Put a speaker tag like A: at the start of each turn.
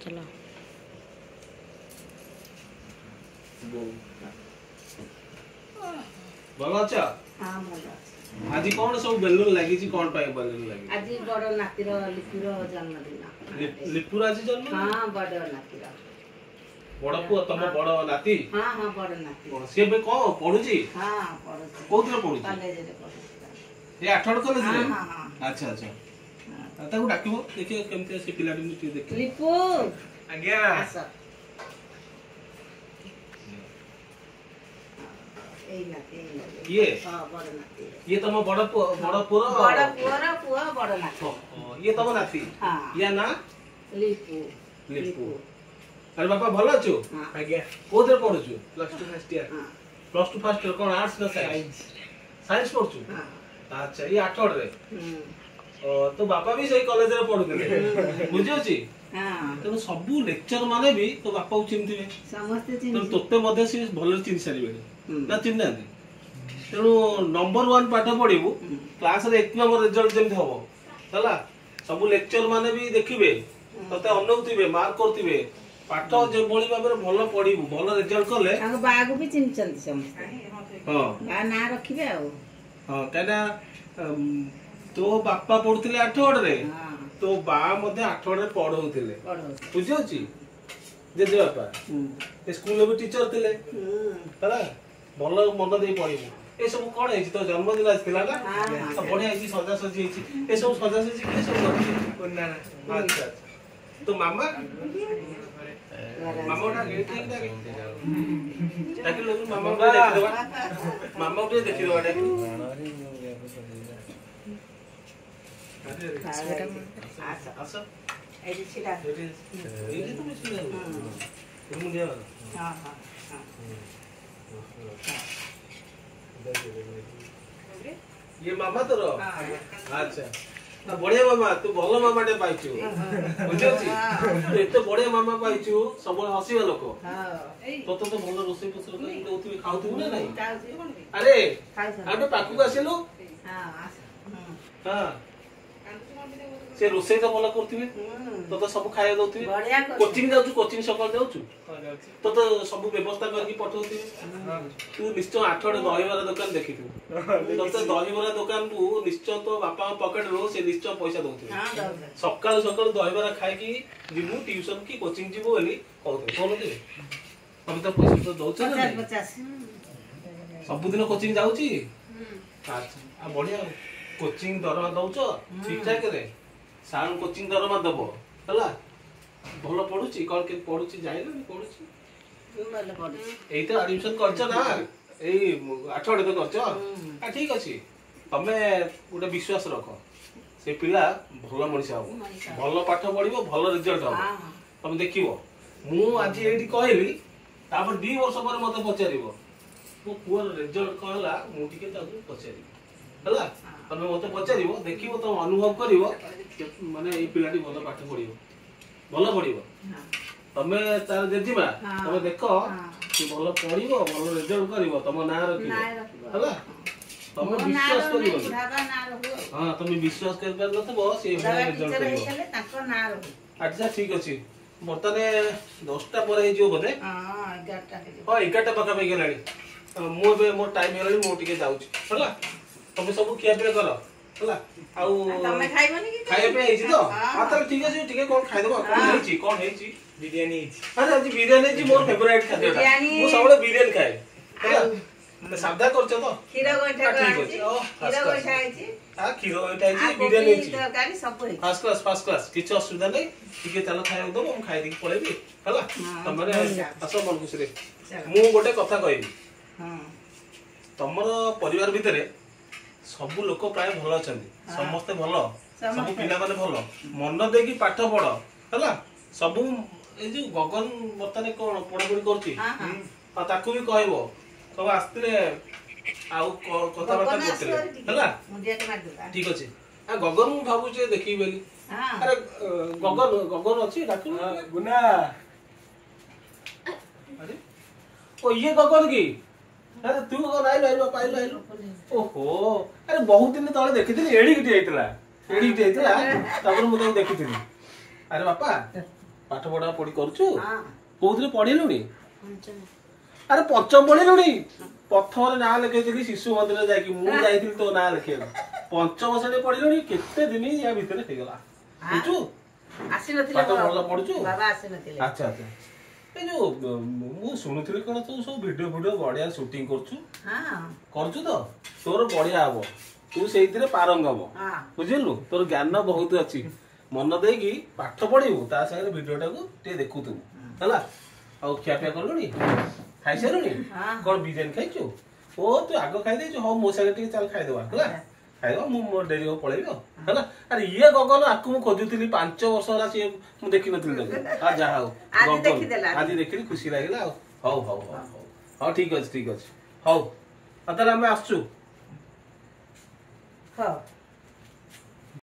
A: चलो
B: भल अच्छा
C: हां भल
B: आज कौन सब बेलून लगी छी कौन पाए बेलून लगी
C: आज बड़ नातीर लिपुर जन्मदिन
B: लिपुर आज जन्म
C: हां बड़ नातीर
B: बड़ पुआ तुम बड़ नाती
C: हां हां बड़ नाती
B: से बे को पढुची
C: हां पढुची
B: कोथरे पढुची
C: कॉलेज रे पढुची
B: ए आठड़ कॉलेज रे
C: हां हां
B: अच्छा अच्छा ताको डाकिबो देखियो केमते से पिलाडी नु देख
C: लिपु
B: आज्ञा
C: आस ए नाती
B: ये
C: हां बड़ नाती
B: ये तुम बड़ पुआ
C: पुआ बड़ नाती
B: ये तुम नाती
C: हां
B: या ना
C: लिपु
B: लिपु अरे बापा भलो अछु
D: आज्ञा
B: कोथरे पढुछु प्लस 2 फर्स्ट ईयर
C: हां
B: प्लस 2 फर्स्ट ईयर कोन आर्ट्स ना साइंस साइंस पढुछु
C: हां
B: अच्छा ये आठड़ रे तो बापा भी सही कॉलेज रे पढुले बुझियोची
C: हां
B: तेणु सबू लेक्चर माने भी तो बापा को चिन्हथिबे
C: समस्त
B: तो
C: चिन्ह
B: तोते मध्ये से भले चिन्ह सारिबे ना चिन्ह तेणु नंबर 1 पाठ पढिबू क्लास रे 1 नंबर रिजल्ट जेमति हबो हला सबू लेक्चर माने भी देखिबे तोते अनौथिबे मार्क करथिबे पाठ जे भली भाबरे भलो पढिबू भलो रिजल्ट करले
C: ताको बागु भी चिन्हचंती समस्त
B: हां
C: बा ना रखिबे आ
B: हां काना तो बापा पढुथिले आठवड रे
C: हां
B: तो बा मध्ये आठवड रे पढौथिले
C: पढो
B: बुझियोची जे बापा ए स्कूल में भी टीचर थिले हला भलो मन दे पढिबू ए सब कोन हेछि तो जन्मदिन आज थिला ना
C: हां
B: बढ़िया हेछि सजा सजी हेछि ए सब सजा सजी के सब करछि
D: कोन्ना
B: अच्छा तो मामा मामा उठा गेट ठीक था ताकि लोग मामा को देख देबा मामा को देख देबा
C: आस
B: आस
C: ए छिडा
B: ये तो मैं छिड़ा तुम मुझे
C: हां हां
B: ये मामा तो रो अच्छा ना बढ़िया मामा तू भलो मामा टे पाइछु बुझियोछि तू एते बढ़िया मामा पाइछु सब हसीबा लोक
C: हां
B: तो तो भलो रोसई पसर कर देउथिबे खाउथिबे ना नहीं
C: खाउथि
B: अरे
C: खाइछ
B: आबे पाकू आसिलु
C: हां आस
B: हां से रोसई तो भलो करथिबे तो सब खाया दउथिबे
C: बढ़िया
B: कोचिंग जाउछु कोचिंग सकाळ जाउछु तो सब व्यवस्था करके पठौथिबे तू निश्चय आठवडे दहीबरा दुकान देखिथु तो दहीबरा दुकान को निश्चय तो बापा पॉकेट रो से निश्चय पैसा दउथिबे
C: हां दउ
B: सकाळ सकाळ दहीबरा खाइ की जिमु ट्यूशन की कोचिंग जिमु बोली कहथे कोन दे हम तो पैसा तो दउछ ना
C: 50
B: सब दिन कोचिंग जाउची अच्छा आ बढ़िया कोचिंग दरमा दउछ ठीक ठाक रे सार कोचिंग दरमा दबो हला भलो पढुची कोन के पढुची जाइलो पढुची
C: भलो पढु
B: एई तो एडमिशन करछ ना एई आठवडे तो करछ आ ठीक अछि तमे गोटे विश्वास रखो से पिला भलो मनिषा हो भलो पाठ पढिबो भलो रिजल्ट हो
C: हां
B: तमे देखिबो मु आज एठी कहली तापर 2 वर्ष पर मते पचारिबो मो पुअर रिजल्ट कहला मु टिके ताकू पचारिबो हला तमे मते पचारिबो देखिबो तो अनुभव करिवो माने एई पिलाटी भलो पाठ पढिबो भलो पढिबो तमे तार जेजिमा तमे देखो कि भलो पढिबो भलो रिजल्ट करिवो तम ना रखिबो हला तमे विश्वास करिवो
C: दादा ना रहो
B: हां तमे विश्वास कर परलो तो से भलो रिजल्ट करिवो
C: हेले ताको ना रहो
B: अच्छा ठीक अछि बर्तने 10टा पर हे जो बोले
C: हां 11टा हे
B: हां 11टा पका पे गेलानी मो बे मोर टाइम हेलानी मो टिके जाउछी हला तमे सब खिया पे करो हला आउ
C: तमे खाइबनी कि
B: खाए पे हेछि तो हां त ठीक अछि टिके कोन खाइ देबो कोन हेछि
D: बिरयानी
B: अरे आज बिरयानी जी मोर फेवरेट खाद्य मो सबले बिरयानी खाए हला सादा करछ तो
C: खीर गोइठा
B: ठीक
C: खाइछि
B: अछि
C: खीर गोइठा आइछि
B: आ खीर गोइठा आइछि बिरयानी आइछि
C: तरकारी सब होई
B: फर्स्ट क्लास किछ असुविधा नै टिके चलो खाइ दो हम खाइ दिक पळेबी हला तमरे आसो मन खुशी रे मु गोटे कथा कहबी
C: हां
B: तमर परिवार भितरे सब लोक प्राय भलो अछंती समस्त भलो सब पिला माने भलो मन देकी पाठ पढ हला सब ए जो गगन बर्तने कोन पढापढी करछि हां ताकू भी कहबो सब आस्ते आउ कथा बार्ता करथिले हला
C: मुंडिया के मार दो
B: ठीक अछि आ गगन मु भाबु जे देखि बेली
C: हां
B: अरे गगन अछि डाकू
D: गुना
B: अरे ओ ये गगन की अरे तू कौन आइलो पाइलो ओहो अरे बहुत दिन तले देखिथिली एडी किटी आइतला तापर मु देखिथिली अरे बापा ପାଠ ପଢା ପଢି କରୁଛୁ
C: ହଁ
B: କୋଉଥିରେ ପଢିଲୁଣି
C: ପଞ୍ଚମ
B: ଆରେ ପଞ୍ଚମ ପଢିଲୁଣି ପ୍ରଥମରେ ନାଁ ଲେଖେଇଥିଲି ଶିଶୁ ମନ୍ଦିରରେ ଯାଇକି ମୁଁ ଯାଇଥିଲି ତୋ ନାଁ ଲେଖେଇବାକୁ ପଞ୍ଚମ ଶ୍ରେଣୀ ପଢିଲୁଣି କେତେ ଦିନ ୟା ଭିତରେ ହେଇଗଲା ବୁଝୁ
C: ଆସିନଥିଲେ
B: ପାଠ ଭଲ ପଢୁଛୁ
C: ବାବା ଆସିନଥିଲେ
B: ଆଚ୍ଛା ଆଚ୍ଛା ଏ ଯୋଉ ମୁଁ ଶୁଣୁଥିଲି କଣ ତୁ ସବୁ ଭିଡିଓ ବଢିଆ ସୁଟିଂ କରୁଛୁ
C: ହଁ
B: କରୁଛୁ ତ ତୋର ବଢିଆ ହବ ତୁ ସେଇଥିରେ ପାରଙ୍ଗମ
C: ହଁ
B: ବୁଝିଲୁ ତୋର ଜ୍ଞାନ ବହୁତ ଅଛି ମନ ଦେଇକି ପାଠ ପଢିବୁ ତା ସାଙ୍ଗରେ ଭିଡିଓ ଟାକୁ ଟିକେ ଦେଖୁଥିବୁ ହେଲା ଆଉ ଖିଆପିଆ କଲୁଣି ଖାଇସାରିଲୁଣି
C: ହଁ।
B: କଣ ବିରିୟାନୀ ଖାଇଛୁ ଓ ତୁ ଆଗ ଖାଇଦେଇଛୁ ହଉ ମୋ ସାଙ୍ଗେ ଟିକେ ଚାଲ ଖାଇଦବା ହେଲା ଖାଇଦବା ମୁଁ ମୋ ଡେରି ହବ ପଳେଇବି ଆଉ ହେଲା ଆରେ ଇଏ ଗଗନ ଆକୁ ମୁଁ ଖୋଜୁଥିଲି 5 ବର୍ଷ ହେଲା ସିଏ ମୁଁ ଦେଖିନଥିଲି ତାକୁ ଯାହା ହଉ
C: ଆଜି
B: ଗଗନ
C: ଦେଖିଦେଲା।
B: ଆଜି ଦେଖିଲି ଖୁସି ଲାଗିଲା ଆଉ ହଉ ହଉ ହଉ ହଉ ହଉ ଠିକ ଅଛି ହଉ ଆଉ ତାହେଲେ ଆମେ ଆସୁଛୁ
C: ହଉ